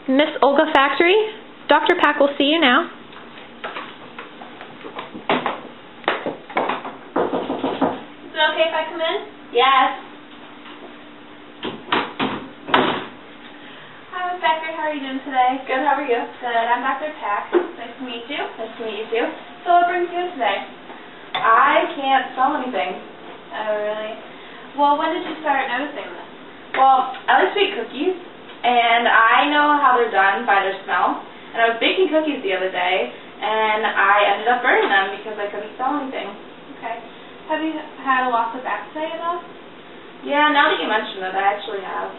Miss Olga Factory, Dr. Pack will see you now. Is it okay if I come in? Yes. Hi, Miss Factory. How are you doing today? Good, how are you? Good. I'm Dr. Pack. Nice to meet you. Nice to meet you too. So what brings you in today? I can't smell anything. Oh, really? Well, when did you start noticing this? Well, I like to eat cookies, and I know how they're done by their smell. And I was baking cookies the other day, and I ended up burning them because I couldn't smell anything. Okay. Have you had a loss of appetite at all? Yeah, now that you mention it, I actually have.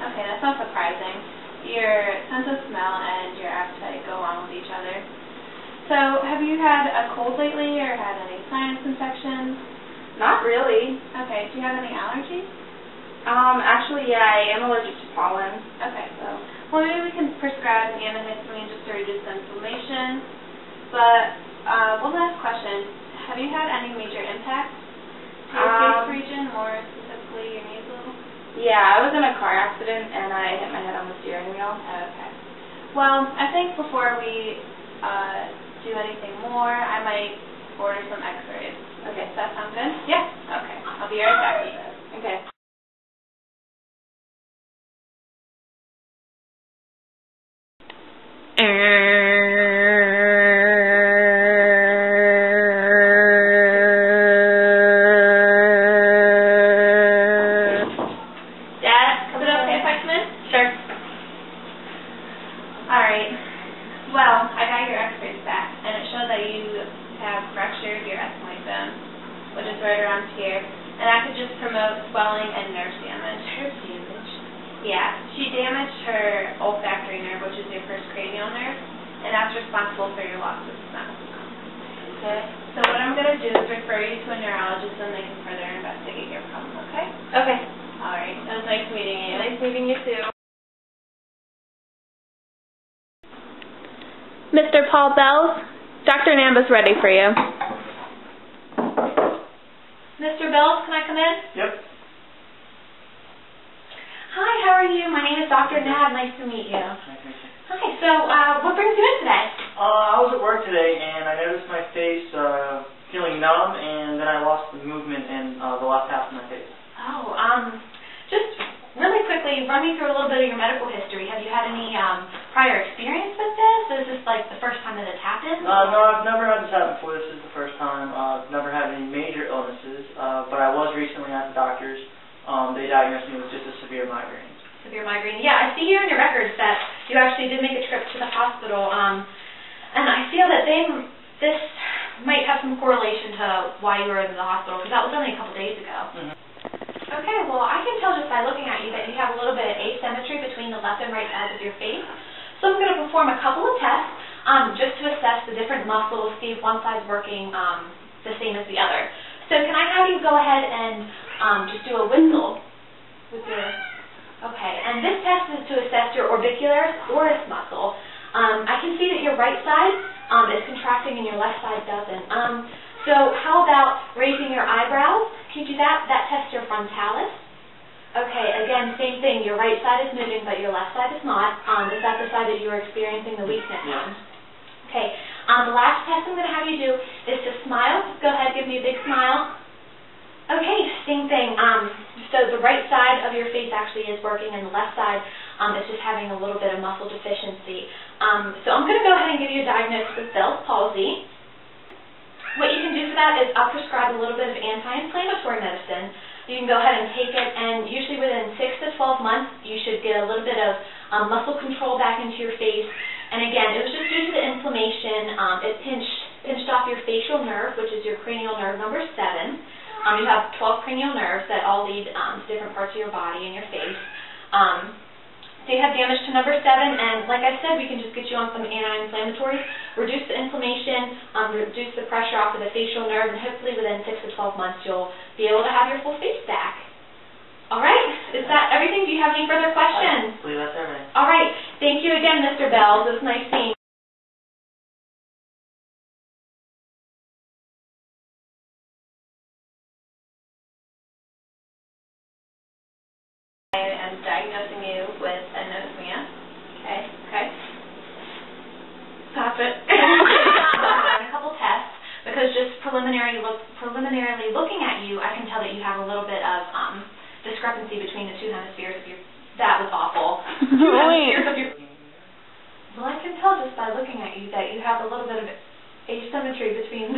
Okay, that's not surprising. Your sense of smell and your appetite go along with each other. So, have you had a cold lately or had any sinus infections? Not really. Okay, do you have any allergies? Actually, yeah, I am allergic to pollen. Okay, so, well, maybe we can prescribe an antihistamine just to reduce the inflammation. But, one last question. Have you had any major impacts to your face region, more specifically your nasal? Yeah, I was in a car accident, and I hit my head on the steering wheel. Okay. Well, I think before we do anything more, I might order some x-rays. Okay. Does that sound good? Yeah. Okay. I'll be right back with this. Okay. Alright, well, I got your x-rays back, and it showed that you have fractured your ethmoid bone, which is right around here, and that could just promote swelling and nerve damage. Nerve damage? Yeah, she damaged her olfactory nerve, which is your first cranial nerve, and that's responsible for your loss of smell. Okay. So what I'm going to do is refer you to a neurologist, and they can further investigate your problem, okay? Okay. Alright, it was nice meeting you. Nice meeting you too. Mr. Paul Bells, Dr. Namba's ready for you. Mr. Bells, can I come in? Yep. Hi, how are you? My name is Dr. Nab. Nice to meet you. Hi, so what brings you in today? I was at work today and I noticed my face feeling numb, and then I lost the movement in the left half of my face. Oh, just really quickly, run me through a little bit of your medical history. Have you had any prior experience with this? Is this like the first time that it's happened? No, I've never had this happen before. This is the first time. I've never had any major illnesses, but I was recently at the doctor's. They diagnosed me with just a severe migraine. Severe migraine. Yeah, I see here in your records that you actually did make a trip to the hospital, and I feel that this might have some correlation to why you were in the hospital, because that was only a couple days ago. Mm-hmm. Okay, well, I can tell just by looking at you that you have a little bit of asymmetry between the left and right sides of your face. So I'm going to perform a couple of tests just to assess the different muscles, see if one side's working the same as the other. So can I have you go ahead and just do a whistle with your... Okay, and this test is to assess your orbicularis oris muscle. I can see that your right side is contracting and your left side doesn't. So how about raising your eyebrows? Can you do that? That tests your frontalis. Okay, again, same thing. Your right side is moving, but your left side is not. Is that the side that you are experiencing the weakness on? Okay, the last test I'm going to have you do is to smile. Go ahead, give me a big smile. Okay, same thing. So the right side of your face actually is working, and the left side is just having a little bit of muscle deficiency. So I'm going to go ahead and give you a diagnosis of Bell's palsy. What you can do for that is I'll prescribe a little bit of anti-inflammatory medicine. You can go ahead and take it, and usually within 6 to 12 months, you should get a little bit of muscle control back into your face. And again, it was just due to the inflammation. It pinched off your facial nerve, which is your cranial nerve number 7. You have 12 cranial nerves that all lead to different parts of your body and your face. So you have damage to number 7, and like I said, we can just get you on some anti-inflammatories, reduce the inflammation, reduce the pressure off of the facial nerve, and hopefully within 6 to 12 months you'll be able to have your full face back. All right? Is that everything? Do you have any further questions? I believe that's everything. All right. Thank you again, Mr. Bells. It was nice seeing you. I am diagnosing you with anosmia. Okay. because just preliminarily looking at you, I can tell that you have a little bit of discrepancy between the two hemispheres of your. That was awful. Hemispheres of your. Well, I can tell just by looking at you that you have a little bit of asymmetry between.